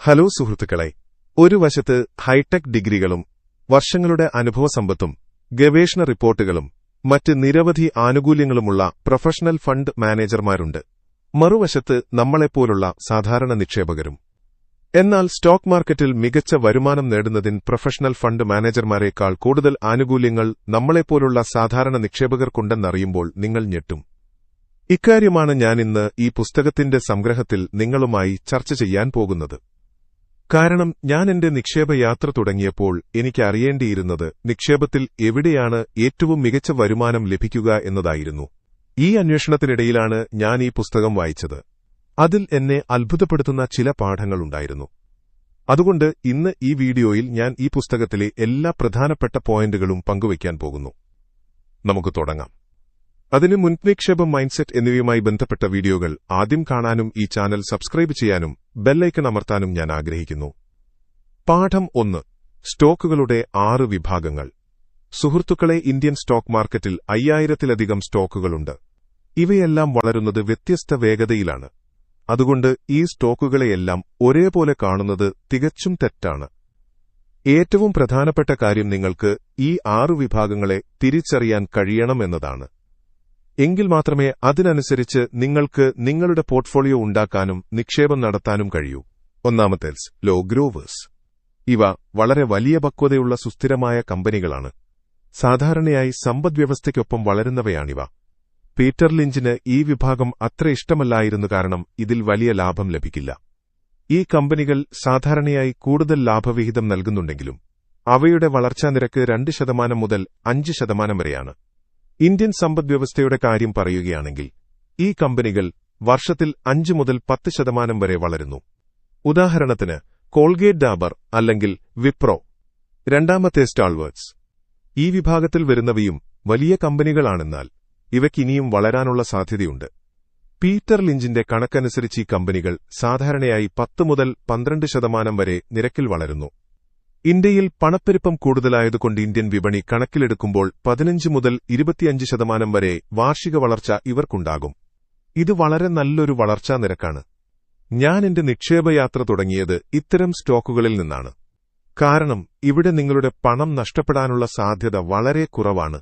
Hello സുഹൃത്തുക്കളെ, ഒരു വശത്ത് ഹൈടെക് ഡിഗ്രികളും വർഷങ്ങളുടെ അനുഭവസമ്പത്തും ഗവേഷണ റിപ്പോർട്ടുകളും മറ്റ് നിരവധി ആനുകൂല്യങ്ങളുമുള്ള പ്രൊഫഷണൽ ഫണ്ട് മാനേജർമാരുണ്ട്. മറുവശത്ത് നമ്മളെപ്പോലുള്ള സാധാരണ നിക്ഷേപകരും. എന്നാൽ സ്റ്റോക്ക് മാർക്കറ്റിൽ മികച്ച വരുമാനം നേടുന്നതിന് പ്രൊഫഷണൽ ഫണ്ട് മാനേജർമാരെക്കാൾ കൂടുതൽ ആനുകൂല്യങ്ങൾ നമ്മളെപ്പോലുള്ള സാധാരണ നിക്ഷേപകർക്കുണ്ടെന്നറിയുമ്പോൾ നിങ്ങൾ ഞെട്ടും. ഇക്കാര്യമാണ് ഞാനിന്ന് ഈ പുസ്തകത്തിന്റെ സംഗ്രഹത്തിൽ നിങ്ങളുമായി ചർച്ച ചെയ്യാൻ പോകുന്നത്. കാരണം ഞാൻ എന്റെ നിക്ഷേപയാത്ര തുടങ്ങിയപ്പോൾ എനിക്ക് അറിയേണ്ടിയിരുന്നത് നിക്ഷേപത്തിൽ എവിടെയാണ് ഏറ്റവും മികച്ച വരുമാനം ലഭിക്കുക എന്നതായിരുന്നു. ഈ അന്വേഷണത്തിനിടയിലാണ് ഞാൻ ഈ പുസ്തകം വായിച്ചത്. അതിൽ എന്നെ അത്ഭുതപ്പെടുത്തുന്ന ചില പാഠങ്ങളുണ്ടായിരുന്നു. അതുകൊണ്ട് ഇന്ന് ഈ വീഡിയോയിൽ ഞാൻ ഈ പുസ്തകത്തിലെ എല്ലാ പ്രധാനപ്പെട്ട പോയിന്റുകളും പങ്കുവയ്ക്കാൻ പോകുന്നു. നമുക്ക് തുടങ്ങാം. അതിന് മുൻപ് നിക്ഷേപം മൈൻഡ്സെറ്റ് എന്നിവയുമായി ബന്ധപ്പെട്ട വീഡിയോകൾ ആദ്യം കാണാനും ഈ ചാനൽ സബ്സ്ക്രൈബ് ചെയ്യാനും ബെല്ലൈക്കൺ അമർത്താനും ഞാൻ ആഗ്രഹിക്കുന്നു. പാഠം 1. സ്റ്റോക്കുകളുടെ 6 വിഭാഗങ്ങൾ. സുഹൃത്തുക്കളെ, ഇന്ത്യൻ സ്റ്റോക്ക് മാർക്കറ്റിൽ 5000-ലധികം സ്റ്റോക്കുകളുണ്ട്. ഇവയെല്ലാം വളരുന്നത് വ്യത്യസ്ത വേഗതയിലാണ്. അതുകൊണ്ട് ഈ സ്റ്റോക്കുകളെയെല്ലാം ഒരേപോലെ കാണുന്നത് തികച്ചും തെറ്റാണ്. ഏറ്റവും പ്രധാനപ്പെട്ട കാര്യം നിങ്ങൾക്ക് ഈ 6 വിഭാഗങ്ങളെ തിരിച്ചറിയാൻ കഴിയണമെന്നതാണ്. എങ്കിൽ മാത്രമേ അതിനനുസരിച്ച് നിങ്ങൾക്ക് നിങ്ങളുടെ പോർട്ട്ഫോളിയോ ഉണ്ടാക്കാനും നിക്ഷേപം നടത്താനും കഴിയൂ. ഒന്നാമത്തേത് ലോ ഗ്രോവേഴ്സ്. ഇവ വളരെ വലിയ പക്വതയുള്ള സുസ്ഥിരമായ കമ്പനികളാണ്. സാധാരണയായി സമ്പദ്വ്യവസ്ഥയ്ക്കൊപ്പം വളരുന്നവയാണിവ. പീറ്റർ ലിഞ്ചിന് ഈ വിഭാഗം അത്ര ഇഷ്ടമല്ലായിരുന്നു, കാരണം ഇതിൽ വലിയ ലാഭം ലഭിക്കില്ല. ഈ കമ്പനികൾ സാധാരണയായി കൂടുതൽ ലാഭവിഹിതം നൽകുന്നുണ്ടെങ്കിലും അവയുടെ വളർച്ചാ നിരക്ക് 2% മുതൽ 5% വരെയാണ്. ഇന്ത്യൻ സമ്പദ്വ്യവസ്ഥയുടെ കാര്യം പറയുകയാണെങ്കിൽ ഈ കമ്പനികൾ വർഷത്തിൽ 5 മുതൽ 10% വരെ വളരുന്നു. ഉദാഹരണത്തിന് കോൾഗേറ്റ് ഡാബർ അല്ലെങ്കിൽ വിപ്രോ. രണ്ടാമത്തെ സ്റ്റാൾവേർട്സ്. ഈ വിഭാഗത്തിൽ വരുന്നവയും വലിയ കമ്പനികളാണെന്നാൽ ഇവയ്ക്കിനിയും വളരാനുള്ള സാധ്യതയുണ്ട്. പീറ്റർ ലിഞ്ചിന്റെ കണക്കനുസരിച്ച് ഈ കമ്പനികൾ സാധാരണയായി 10 മുതൽ 12% വരെ നിരക്കിൽ വളരുന്നു. ഇന്ത്യയിൽ പണപ്പെരുപ്പം കൂടുതലായതുകൊണ്ട് ഇന്ത്യൻ വിപണി കണക്കിലെടുക്കുമ്പോൾ 15 മുതൽ 25% വരെ വാർഷിക വളർച്ച ഇവർക്കുണ്ടാകും. ഇത് വളരെ നല്ലൊരു വളർച്ചാ നിരക്കാണ്. ഞാൻ എന്റെ നിക്ഷേപയാത്ര തുടങ്ങിയത് ഇത്തരം സ്റ്റോക്കുകളിൽ നിന്നാണ്. കാരണം ഇവിടെ നിങ്ങളുടെ പണം നഷ്ടപ്പെടാനുള്ള സാധ്യത വളരെ കുറവാണ്.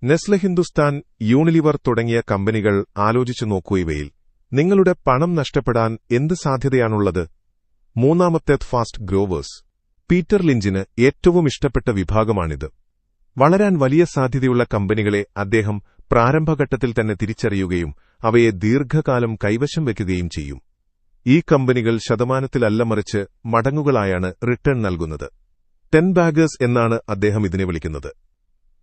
നെസ്ലെ, ഹിന്ദുസ്ഥാൻ, യൂണിലിവർ തുടങ്ങിയ കമ്പനികൾ ആലോചിച്ചു നോക്കൂ. ഇവയിൽ നിങ്ങളുടെ പണം നഷ്ടപ്പെടാൻ എന്ത് സാധ്യതയാണുള്ളത്? മൂന്നാമത്തേത് ഫാസ്റ്റ് ഗ്രോവേഴ്സ്. പീറ്റർ ലിഞ്ചിന് ഏറ്റവും ഇഷ്ടപ്പെട്ട വിഭാഗമാണിത്. വളരാൻ വലിയ സാധ്യതയുള്ള കമ്പനികളെ അദ്ദേഹം പ്രാരംഭഘട്ടത്തിൽ തന്നെ തിരിച്ചറിയുകയും അവയെ ദീർഘകാലം കൈവശം വയ്ക്കുകയും ചെയ്യും. ഈ കമ്പനികൾ ശതമാനത്തിലല്ല മറിച്ച് മടങ്ങുകളായാണ് റിട്ടേൺ നൽകുന്നത്. 10 ബാഗേഴ്സ് എന്നാണ് അദ്ദേഹം ഇതിനെ വിളിക്കുന്നത്.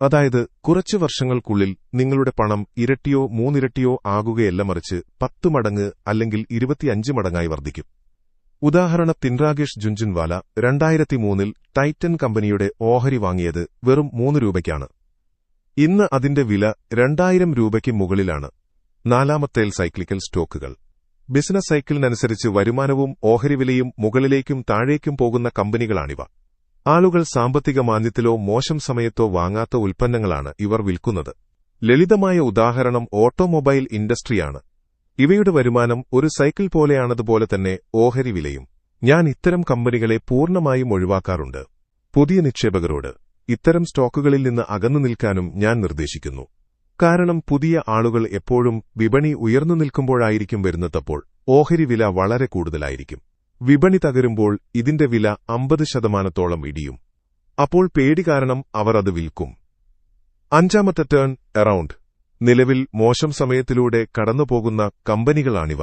അതായത് കുറച്ചു വർഷങ്ങൾക്കുള്ളിൽ നിങ്ങളുടെ പണം ഇരട്ടിയോ 3 ഇരട്ടിയോ ആകുകയല്ല മറിച്ച് 10 മടങ്ങ് അല്ലെങ്കിൽ 25 മടങ്ങായി വർദ്ധിക്കും. ഉദാഹരണത്തിന് രാകേഷ് ജുൻജുൻവാല 2003-ൽ ടൈറ്റൻ കമ്പനിയുടെ ഓഹരി വാങ്ങിയത് വെറും 3 രൂപയ്ക്കാണ്. ഇന്ന് അതിന്റെ വില 2000 രൂപയ്ക്ക് മുകളിലാണ്. നാലാമത്തേൽ സൈക്ലിക്കൽ സ്റ്റോക്കുകൾ. ബിസിനസ് സൈക്കിളിനനുസരിച്ച് വരുമാനവും ഓഹരി വിലയും മുകളിലേക്കും താഴേക്കും പോകുന്ന കമ്പനികളാണിവ. ആളുകൾ സാമ്പത്തിക മാന്ദ്യത്തിലോ മോശം സമയത്തോ വാങ്ങാത്ത ഉൽപ്പന്നങ്ങളാണ് ഇവർ വിൽക്കുന്നത്. ലളിതമായ ഉദാഹരണം ഓട്ടോമൊബൈൽ ഇൻഡസ്ട്രിയാണ്. ഇവയുടെ വരുമാനം ഒരു സൈക്കിൾ പോലെയാണതുപോലെ തന്നെ ഓഹരി വിലയും. ഞാൻ ഇത്തരം കമ്പനികളെ പൂർണ്ണമായും ഒഴിവാക്കാറുണ്ട്. പുതിയ നിക്ഷേപകരോട് ഇത്തരം സ്റ്റോക്കുകളിൽ നിന്ന് അകന്നു നിൽക്കാനും ഞാൻ നിർദ്ദേശിക്കുന്നു. കാരണം പുതിയ ആളുകൾ എപ്പോഴും വിപണി ഉയർന്നു നിൽക്കുമ്പോഴായിരിക്കും വരുന്നതപ്പോൾ ഓഹരി വില വളരെ കൂടുതലായിരിക്കും. വിപണി തകരുമ്പോൾ ഇതിന്റെ വില 50% ഇടിയും. അപ്പോൾ പേടി കാരണം അവർ അത് വിൽക്കും. അഞ്ചാമത്തെ ടേൺ അറൌണ്ട്. നിലവിൽ മോശം സമയത്തിലൂടെ കടന്നുപോകുന്ന കമ്പനികളാണിവ.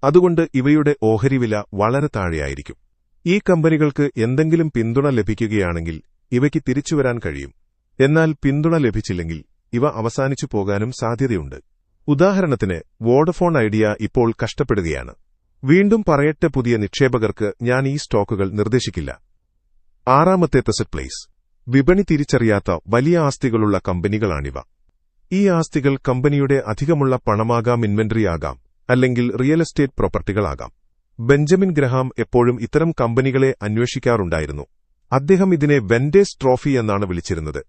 അതുകൊണ്ട് ഇവയുടെ ഓഹരി വില വളരെ താഴെയായിരിക്കും. ഈ കമ്പനികൾക്ക് എന്തെങ്കിലും പിന്തുണ ലഭിക്കുകയാണെങ്കിൽ ഇവയ്ക്ക് തിരിച്ചുവരാൻ കഴിയും. എന്നാൽ പിന്തുണ ലഭിച്ചില്ലെങ്കിൽ ഇവ അവസാനിച്ചു പോകാനും സാധ്യതയുണ്ട്. ഉദാഹരണത്തിന് വോഡഫോൺ ഐഡിയ ഇപ്പോൾ കഷ്ടപ്പെടുകയാണ്. വീണ്ടും പറയട്ടെ, പുതിയ നിക്ഷേപകർക്ക് ഞാൻ ഈ സ്റ്റോക്കുകൾ നിർദ്ദേശിക്കില്ല. ആറാമത്തെ അസറ്റ് പ്ലേസ്. വിപണി തിരിച്ചറിയാത്ത വലിയ ആസ്തികളുള്ള കമ്പനികളാണിവ. ഈ ആസ്തികൾ കമ്പനിയുടെ അധികമുള്ള പണമാകാം, ഇൻവെന്ററി ആകാം, അല്ലെങ്കിൽ റിയൽ എസ്റ്റേറ്റ് പ്രോപ്പർട്ടികളാകാം. ബെഞ്ചമിൻ ഗ്രഹാം എപ്പോഴും ഇത്തരം കമ്പനികളെ അന്വേഷിക്കാറുണ്ടായിരുന്നു. അദ്ദേഹം ഇതിനെ വെൻഡേഴ്സ് ട്രോഫി എന്നാണ് വിളിച്ചിരുന്നത്.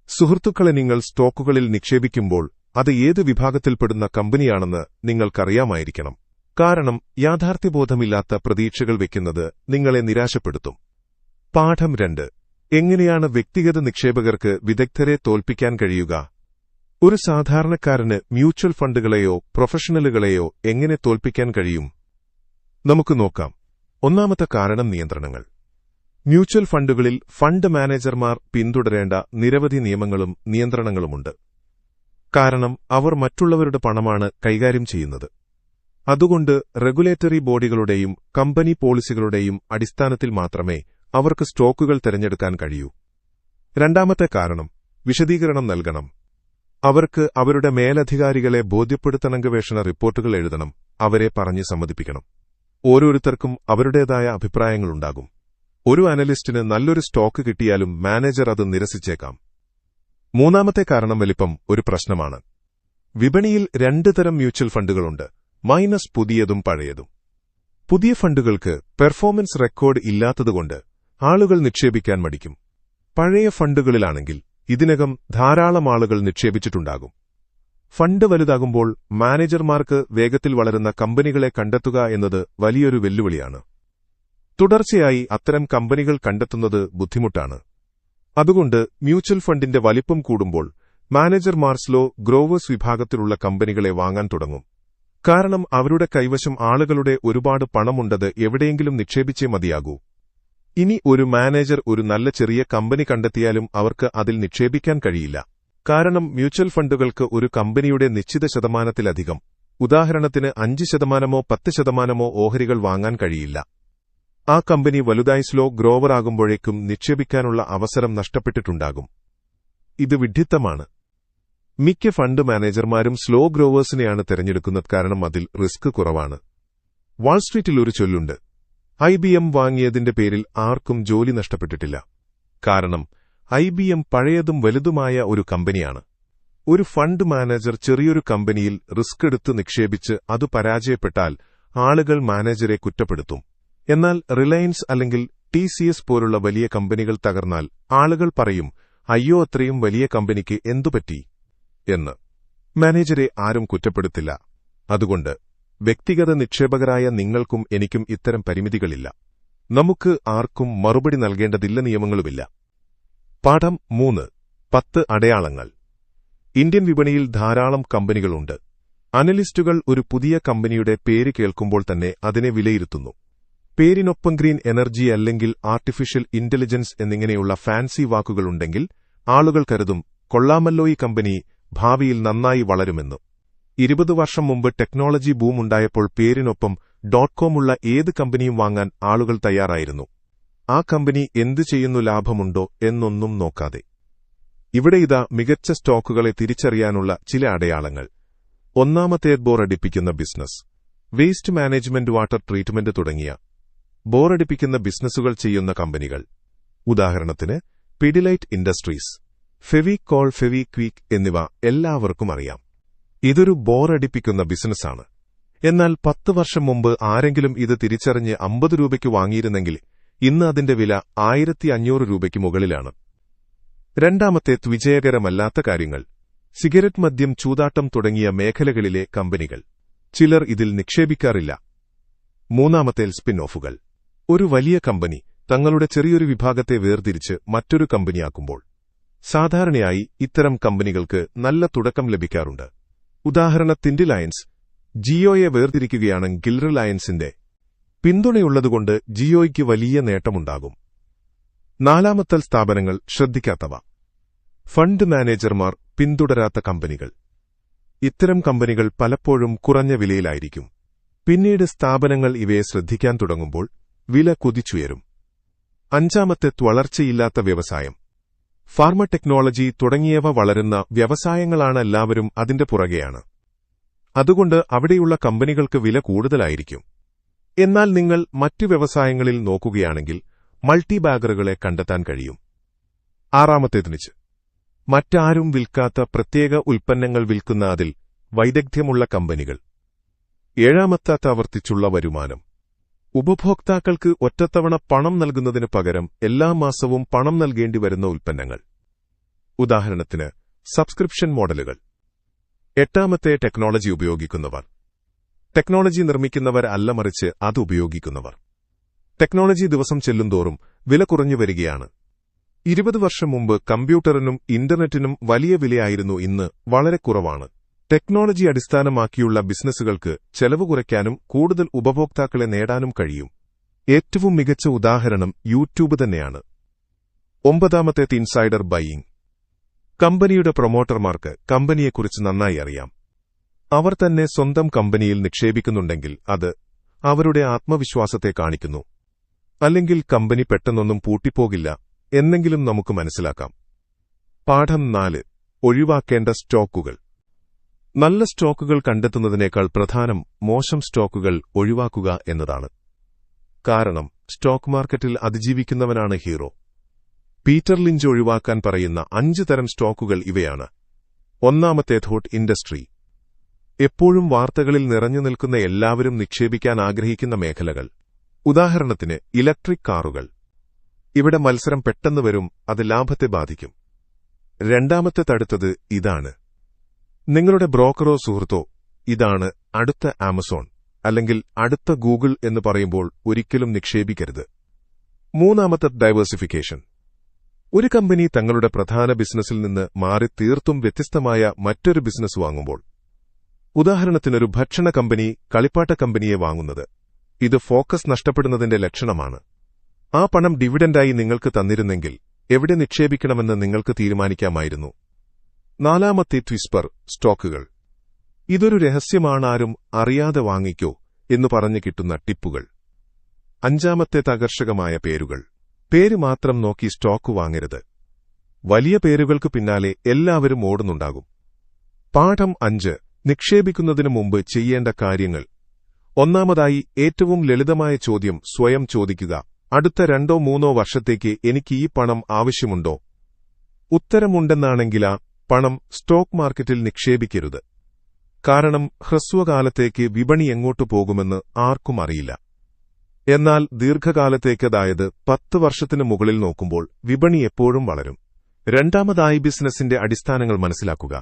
സുഹൃത്തുക്കളെ, നിങ്ങൾ സ്റ്റോക്കുകളിൽ നിക്ഷേപിക്കുമ്പോൾ അത് ഏത് വിഭാഗത്തിൽപ്പെടുന്ന കമ്പനിയാണെന്ന് നിങ്ങൾക്കറിയാമായിരിക്കണം. കാരണം യാഥാർത്ഥ്യബോധമില്ലാത്ത പ്രതീക്ഷകൾ വെക്കുന്നത് നിങ്ങളെ നിരാശപ്പെടുത്തും. പാഠം 2. എങ്ങനെയാണ് വ്യക്തിഗത നിക്ഷേപകർക്ക് വിദഗ്ധരെ തോൽപ്പിക്കാൻ കഴിയുക? ഒരു സാധാരണക്കാരന് മ്യൂച്വൽ ഫണ്ടുകളെയോ പ്രൊഫഷണലുകളെയോ എങ്ങനെ തോൽപ്പിക്കാൻ കഴിയും? നമുക്ക് നോക്കാം. ഒന്നാമത്തെ കാരണം നിയന്ത്രണങ്ങൾ. മ്യൂച്വൽ ഫണ്ടുകളിൽ ഫണ്ട് മാനേജർമാർ പിന്തുടരേണ്ട നിരവധി നിയമങ്ങളും നിയന്ത്രണങ്ങളുമുണ്ട്. കാരണം അവർ മറ്റുള്ളവരുടെ പണമാണ് കൈകാര്യം ചെയ്യുന്നത്. അതുകൊണ്ട് റെഗുലേറ്ററി ബോഡികളുടെയും കമ്പനി പോളിസികളുടെയും അടിസ്ഥാനത്തിൽ മാത്രമേ അവർക്ക് സ്റ്റോക്കുകൾ തിരഞ്ഞെടുക്കാൻ കഴിയൂ. രണ്ടാമത്തെ കാരണം വിശദീകരണം നൽകണം. അവർക്ക് അവരുടെ മേലധികാരികളെ ബോധ്യപ്പെടുത്തണം, ഗവേഷണ റിപ്പോർട്ടുകൾ എഴുതണം, അവരെ പറഞ്ഞ് സമ്മതിപ്പിക്കണം. ഓരോരുത്തർക്കും അവരുടേതായ അഭിപ്രായങ്ങളുണ്ടാകും. ഒരു അനലിസ്റ്റിന് നല്ലൊരു സ്റ്റോക്ക് കിട്ടിയാലും മാനേജർ അത് നിരസിച്ചേക്കാം. മൂന്നാമത്തെ കാരണം വലിപ്പം ഒരു പ്രശ്നമാണ്. വിപണിയിൽ 2 തരം മ്യൂച്വൽ ഫണ്ടുകളുണ്ട്, മൈനസ് പുതിയതും പഴയതും. പുതിയ ഫണ്ടുകൾക്ക് പെർഫോമൻസ് റെക്കോർഡ് ഇല്ലാത്തതുകൊണ്ട് ആളുകൾ നിക്ഷേപിക്കാൻ മടിക്കും. പഴയ ഫണ്ടുകളിലാണെങ്കിൽ ഇതിനകം ധാരാളം ആളുകൾ നിക്ഷേപിച്ചിട്ടുണ്ടാകും. ഫണ്ട് വലുതാകുമ്പോൾ മാനേജർമാർക്ക് വേഗത്തിൽ വളരുന്ന കമ്പനികളെ കണ്ടെത്തുക എന്നത് വലിയൊരു വെല്ലുവിളിയാണ്. തുടർച്ചയായി അത്തരം കമ്പനികൾ കണ്ടെത്തുന്നത് ബുദ്ധിമുട്ടാണ്. അതുകൊണ്ട് മ്യൂച്വൽ ഫണ്ടിന്റെ വലിപ്പം കൂടുമ്പോൾ മാനേജർമാർ സ്ലോ ഗ്രോവേഴ്സ് വിഭാഗത്തിലുള്ള കമ്പനികളെ വാങ്ങാൻ തുടങ്ങും. കാരണം അവരുടെ കൈവശം ആളുകളുടെ ഒരുപാട് പണമുണ്ടത് എവിടെയെങ്കിലും നിക്ഷേപിച്ചേ മതിയാകൂ. ഇനി ഒരു മാനേജർ ഒരു നല്ല ചെറിയ കമ്പനി കണ്ടെത്തിയാലും അവർക്ക് അതിൽ നിക്ഷേപിക്കാൻ കഴിയില്ല. കാരണം മ്യൂച്വൽ ഫണ്ടുകൾക്ക് ഒരു കമ്പനിയുടെ നിശ്ചിത ശതമാനത്തിലധികം, ഉദാഹരണത്തിന് 5% 10% ഓഹരികൾ വാങ്ങാൻ കഴിയില്ല. ആ കമ്പനി വലുതായി സ്ലോ ഗ്രോവർ ആകുമ്പോഴേക്കും നിക്ഷേപിക്കാനുള്ള അവസരം നഷ്ടപ്പെട്ടിട്ടുണ്ടാകും. ഇത് വിഡ്ഢിത്തമാണ്. മിക്ക ഫണ്ട് മാനേജർമാരും സ്ലോ ഗ്രോവേഴ്സിനെയാണ് തിരഞ്ഞെടുക്കുന്നത്, കാരണം അതിൽ റിസ്ക് കുറവാണ്. വാൾസ്ട്രീറ്റിൽ ഒരു ചൊല്ലുണ്ട്, IBM വാങ്ങിയതിന്റെ പേരിൽ ആർക്കും ജോലി നഷ്ടപ്പെട്ടിട്ടില്ല. കാരണം IBM പഴയതും വലുതുമായ ഒരു കമ്പനിയാണ്. ഒരു ഫണ്ട് മാനേജർ ചെറിയൊരു കമ്പനിയിൽ റിസ്ക് എടുത്ത് നിക്ഷേപിച്ച് അത് പരാജയപ്പെട്ടാൽ ആളുകൾ മാനേജരെ കുറ്റപ്പെടുത്തും. എന്നാൽ റിലയൻസ് അല്ലെങ്കിൽ TCS പോലുള്ള വലിയ കമ്പനികൾ തകർന്നാൽ ആളുകൾ പറയും, അയ്യോ അത്രയും വലിയ കമ്പനിക്ക് എന്തുപറ്റി എന്ന്. മാനേജരെ ആരും കുറ്റപ്പെടുത്തില്ല. അതുകൊണ്ട് വ്യക്തിഗത നിക്ഷേപകരായ നിങ്ങൾക്കും എനിക്കും ഇത്തരം പരിമിതികളില്ല. നമുക്ക് ആർക്കും മറുപടി നൽകേണ്ടതില്ല, നിയമങ്ങളുമില്ല. പാഠം 3. 10 അടയാളങ്ങൾ. ഇന്ത്യൻ വിപണിയിൽ ധാരാളം കമ്പനികളുണ്ട്. അനലിസ്റ്റുകൾ ഒരു പുതിയ കമ്പനിയുടെ പേര് കേൾക്കുമ്പോൾ തന്നെ അതിനെ വിലയിരുത്തുന്നു. പേരിനൊപ്പം ഗ്രീൻ എനർജി അല്ലെങ്കിൽ ആർട്ടിഫിഷ്യൽ ഇന്റലിജൻസ് എന്നിങ്ങനെയുള്ള ഫാൻസി വാക്കുകളുണ്ടെങ്കിൽ ആളുകൾ കരുതും, കൊള്ളാമല്ലോ ഈ കമ്പനി ഭാവിയിൽ നന്നായി വളരുമെന്ന്. 20 വർഷം മുമ്പ് ടെക്നോളജി ബൂം ഉണ്ടായപ്പോൾ പേരിനൊപ്പം .com ഉള്ള ഏത് കമ്പനിയും വാങ്ങാൻ ആളുകൾ തയ്യാറായിരുന്നു. ആ കമ്പനി എന്തു ചെയ്യുന്നു, ലാഭമുണ്ടോ എന്നൊന്നും നോക്കാതെ. ഇവിടെ ഇതാ മികച്ച സ്റ്റോക്കുകളെ തിരിച്ചറിയാനുള്ള ചില അടയാളങ്ങൾ. ഒന്നാമത്തേത് ബോറടിപ്പിക്കുന്ന business. Waste management, water treatment തുടങ്ങിയ ബോറടിപ്പിക്കുന്ന ബിസിനസ്സുകൾ ചെയ്യുന്ന കമ്പനികൾ. ഉദാഹരണത്തിന് പിഡിലൈറ്റ് ഇൻഡസ്ട്രീസ്, ഫെവിക്കോൾ, ഫെവിക്വിക് എന്നിവ എല്ലാവർക്കും അറിയാം. ഇതൊരു ബോറടിപ്പിക്കുന്ന ബിസിനസ്സാണ്. എന്നാൽ 10 വർഷം മുമ്പ് ആരെങ്കിലും ഇത് തിരിച്ചറിഞ്ഞ് 50 രൂപയ്ക്ക് വാങ്ങിയിരുന്നെങ്കിൽ ഇന്ന് അതിന്റെ വില 1500 രൂപയ്ക്ക് മുകളിലാണ്. രണ്ടാമത്തേത് വിജയകരമല്ലാത്ത കാര്യങ്ങൾ. സിഗരറ്റ്, മദ്യം, ചൂതാട്ടം തുടങ്ങിയ മേഖലകളിലെ കമ്പനികൾ. ചിലർ ഇതിൽ നിക്ഷേപിക്കാറില്ല. മൂന്നാമത്തേത് സ്പിൻ ഓഫുകൾ. ഒരു വലിയ കമ്പനി തങ്ങളുടെ ചെറിയൊരു വിഭാഗത്തെ വേർതിരിച്ച് മറ്റൊരു കമ്പനിയാക്കുമ്പോൾ സാധാരണയായി ഇത്തരം കമ്പനികൾക്ക് നല്ല തുടക്കം ലഭിക്കാറുണ്ട്. ഉദാഹരണത്തിന് റിലയൻസ് ജിയോയെ വേർതിരിക്കുകയാണെങ്കിൽ റിലയൻസിന്റെ പിന്തുണയുള്ളതുകൊണ്ട് ജിയോയ്ക്ക് വലിയ നേട്ടമുണ്ടാകും. നാലാമത്തെ സ്ഥാപനങ്ങൾ ശ്രദ്ധിക്കാത്തവ. ഫണ്ട് മാനേജർമാർ പിന്തുടരാത്ത കമ്പനികൾ. ഇത്തരം കമ്പനികൾ പലപ്പോഴും കുറഞ്ഞ വിലയിലായിരിക്കും. പിന്നീട് സ്ഥാപനങ്ങൾ ഇവയെ ശ്രദ്ധിക്കാൻ തുടങ്ങുമ്പോൾ വില കുതിച്ചുയരും. അഞ്ചാമത്തെ വളർച്ചയില്ലാത്ത വ്യവസായം. ഫാർമ, ടെക്നോളജി തുടങ്ങിയവ വളരുന്ന വ്യവസായങ്ങളാണ്, എല്ലാവരും അതിന്റെ പുറകെയാണ്. അതുകൊണ്ട് അവിടെയുള്ള കമ്പനികൾക്ക് വില കൂടുതലായിരിക്കും. എന്നാൽ നിങ്ങൾ മറ്റു വ്യവസായങ്ങളിൽ നോക്കുകയാണെങ്കിൽ മൾട്ടി ബാഗറുകളെ കണ്ടെത്താൻ കഴിയും. ആറാമത്തേതിന് മറ്റാരും വിൽക്കാത്ത പ്രത്യേക ഉൽപ്പന്നങ്ങൾ വിൽക്കുന്ന അതിൽ വൈദഗ്ധ്യമുള്ള കമ്പനികൾ. ഏഴാമത്തെ ആവർത്തിച്ചുള്ള വരുമാനം. ഉപഭോക്താക്കൾക്ക് ഒറ്റത്തവണ പണം നൽകുന്നതിന് പകരം എല്ലാ മാസവും പണം നൽകേണ്ടി വരുന്ന ഉൽപ്പന്നങ്ങൾ. ഉദാഹരണത്തിന് സബ്സ്ക്രിപ്ഷൻ മോഡലുകൾ. എട്ടാമത്തെ ടെക്നോളജി ഉപയോഗിക്കുന്നവർ. ടെക്നോളജി നിർമ്മിക്കുന്നവർ അല്ല, മറിച്ച് അത് ഉപയോഗിക്കുന്നവർ. ടെക്നോളജി ദിവസം ചെല്ലുന്തോറും വില കുറഞ്ഞു വരികയാണ്. 20 വർഷം മുമ്പ് കമ്പ്യൂട്ടറിനും ഇന്റർനെറ്റിനും വലിയ വിലയായിരുന്നു, ഇന്ന് വളരെ കുറവാണ്. ടെക്നോളജി അടിസ്ഥാനമാക്കിയുള്ള ബിസിനസ്സുകൾക്ക് ചെലവ് കുറയ്ക്കാനും കൂടുതൽ ഉപഭോക്താക്കളെ നേടാനും കഴിയും. ഏറ്റവും മികച്ച ഉദാഹരണം യൂട്യൂബ് തന്നെയാണ്. 9ാമത്തെ ഇൻസൈഡർ ബൈയിങ്. കമ്പനിയുടെ പ്രൊമോട്ടർമാർക്ക് കമ്പനിയെക്കുറിച്ച് നന്നായി അറിയാം. അവർ തന്നെ സ്വന്തം കമ്പനിയിൽ നിക്ഷേപിക്കുന്നുണ്ടെങ്കിൽ അത് അവരുടെ ആത്മവിശ്വാസത്തെ കാണിക്കുന്നു. അല്ലെങ്കിൽ കമ്പനി പെട്ടെന്നൊന്നും പൂട്ടിപ്പോകില്ല എന്നെങ്കിലും നമുക്ക് മനസ്സിലാക്കാം. പാഠം 4. ഒഴിവാക്കേണ്ട സ്റ്റോക്കുകൾ. നല്ല സ്റ്റോക്കുകൾ കണ്ടെത്തുന്നതിനേക്കാൾ പ്രധാനം മോശം സ്റ്റോക്കുകൾ ഒഴിവാക്കുക എന്നതാണ്. കാരണം സ്റ്റോക്ക് മാർക്കറ്റിൽ അതിജീവിക്കുന്നവനാണ് ഹീറോ. പീറ്റർ ലിഞ്ച് ഒഴിവാക്കാൻ പറയുന്ന 5 തരം സ്റ്റോക്കുകൾ ഇവയാണ്. 1. ഇൻഡസ്ട്രി. എപ്പോഴും വാർത്തകളിൽ നിറഞ്ഞു നിൽക്കുന്ന, എല്ലാവരും നിക്ഷേപിക്കാൻ ആഗ്രഹിക്കുന്ന മേഖലകൾ. ഉദാഹരണത്തിന് ഇലക്ട്രിക് കാറുകൾ. ഇവിടെ മത്സരം പെട്ടെന്ന് വരും, അത് ലാഭത്തെ ബാധിക്കും. 2. ഇതാണ്. നിങ്ങളുടെ ബ്രോക്കറോ സുഹൃത്തോ ഇതാണ് അടുത്ത ആമസോൺ അല്ലെങ്കിൽ അടുത്ത ഗൂഗിൾ എന്ന് പറയുമ്പോൾ ഒരിക്കലും നിക്ഷേപിക്കരുത്. 3. ഡൈവേഴ്സിഫിക്കേഷൻ. ഒരു കമ്പനി തങ്ങളുടെ പ്രധാന ബിസിനസ്സിൽ നിന്ന് മാറി തീർത്തും വ്യത്യസ്തമായ മറ്റൊരു ബിസിനസ് വാങ്ങുമ്പോൾ, ഉദാഹരണത്തിനൊരു ഭക്ഷണ കമ്പനി കളിപ്പാട്ട കമ്പനിയെ വാങ്ങുന്നത്, ഇത് ഫോക്കസ് നഷ്ടപ്പെടുന്നതിന്റെ ലക്ഷണമാണ്. ആ പണം ഡിവിഡന്റായി നിങ്ങൾക്ക് തന്നിരുന്നെങ്കിൽ എവിടെ നിക്ഷേപിക്കണമെന്ന് നിങ്ങൾക്ക് തീരുമാനിക്കാമായിരുന്നു. 4. ട്വിസ്പർ സ്റ്റോക്കുകൾ. ഇതൊരു രഹസ്യമാണ്, ആരും അറിയാതെ വാങ്ങിക്കോ എന്നു പറഞ്ഞു കിട്ടുന്ന ടിപ്പുകൾ. 5. ആകർഷകമായ പേരുകൾ. പേര് മാത്രം നോക്കി സ്റ്റോക്ക് വാങ്ങരുത്. വലിയ പേരുകൾക്ക് പിന്നാലെ എല്ലാവരും ഓടുന്നുണ്ടാകും. പാഠം 5. നിക്ഷേപിക്കുന്നതിനു മുമ്പ് ചെയ്യേണ്ട കാര്യങ്ങൾ. 1. ഏറ്റവും ലളിതമായ ചോദ്യം സ്വയം ചോദിക്കുക: അടുത്ത 2-3 വർഷത്തേക്ക് എനിക്ക് ഈ പണം ആവശ്യമുണ്ടോ? ഉത്തരമുണ്ടെന്നാണെങ്കിലാ പണം സ്റ്റോക്ക് മാർക്കറ്റിൽ നിക്ഷേപിക്കരുത്. കാരണം ഹ്രസ്വകാലത്തേക്ക് വിപണി എങ്ങോട്ടു പോകുമെന്ന് ആർക്കും അറിയില്ല. എന്നാൽ ദീർഘകാലത്തേക്ക്, അതായത് 10 വർഷത്തിനു മുകളിൽ നോക്കുമ്പോൾ വിപണി എപ്പോഴും വളരും. 2. ബിസിനസിന്റെ അടിസ്ഥാനങ്ങൾ മനസ്സിലാക്കുക.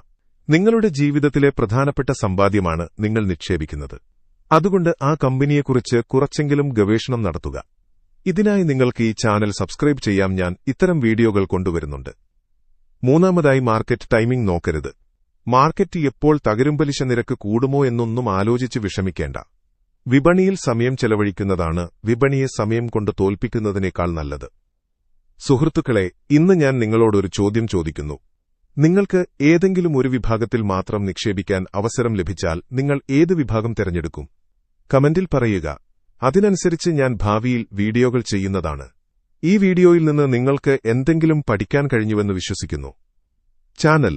നിങ്ങളുടെ ജീവിതത്തിലെ പ്രധാനപ്പെട്ട സമ്പാദ്യമാണ് നിങ്ങൾ നിക്ഷേപിക്കുന്നത്. അതുകൊണ്ട് ആ കമ്പനിയെക്കുറിച്ച് കുറച്ചെങ്കിലും ഗവേഷണം നടത്തുക. ഇതിനായി നിങ്ങൾക്ക് ഈ ചാനൽ സബ്സ്ക്രൈബ് ചെയ്യാം. ഞാൻ ഇത്തരം വീഡിയോകൾ കൊണ്ടുവരുന്നുണ്ട്. 3. മാർക്കറ്റ് ടൈമിംഗ് നോക്കരുത്. മാർക്കറ്റ് എപ്പോൾ തകരും, പലിശ നിരക്ക് കൂടുമോ എന്നൊന്നും ആലോചിച്ച് വിഷമിക്കേണ്ട. വിപണിയിൽ സമയം ചെലവഴിക്കുന്നതാണ് വിപണിയെ സമയം കൊണ്ട് തോൽപ്പിക്കുന്നതിനേക്കാൾ നല്ലത്. സുഹൃത്തുക്കളെ, ഇന്ന് ഞാൻ നിങ്ങളോടൊരു ചോദ്യം ചോദിക്കുന്നു. നിങ്ങൾക്ക് ഏതെങ്കിലും ഒരു വിഭാഗത്തിൽ മാത്രം നിക്ഷേപിക്കാൻ അവസരം ലഭിച്ചാൽ നിങ്ങൾ ഏത് വിഭാഗം തിരഞ്ഞെടുക്കും? കമന്റിൽ പറയുക. അതിനനുസരിച്ച് ഞാൻ ഭാവിയിൽ വീഡിയോകൾ ചെയ്യുന്നതാണ്. ഈ വീഡിയോയിൽ നിന്ന് നിങ്ങൾക്ക് എന്തെങ്കിലും പഠിക്കാൻ കഴിഞ്ഞുവെന്ന് വിശ്വസിക്കുന്നു. ചാനൽ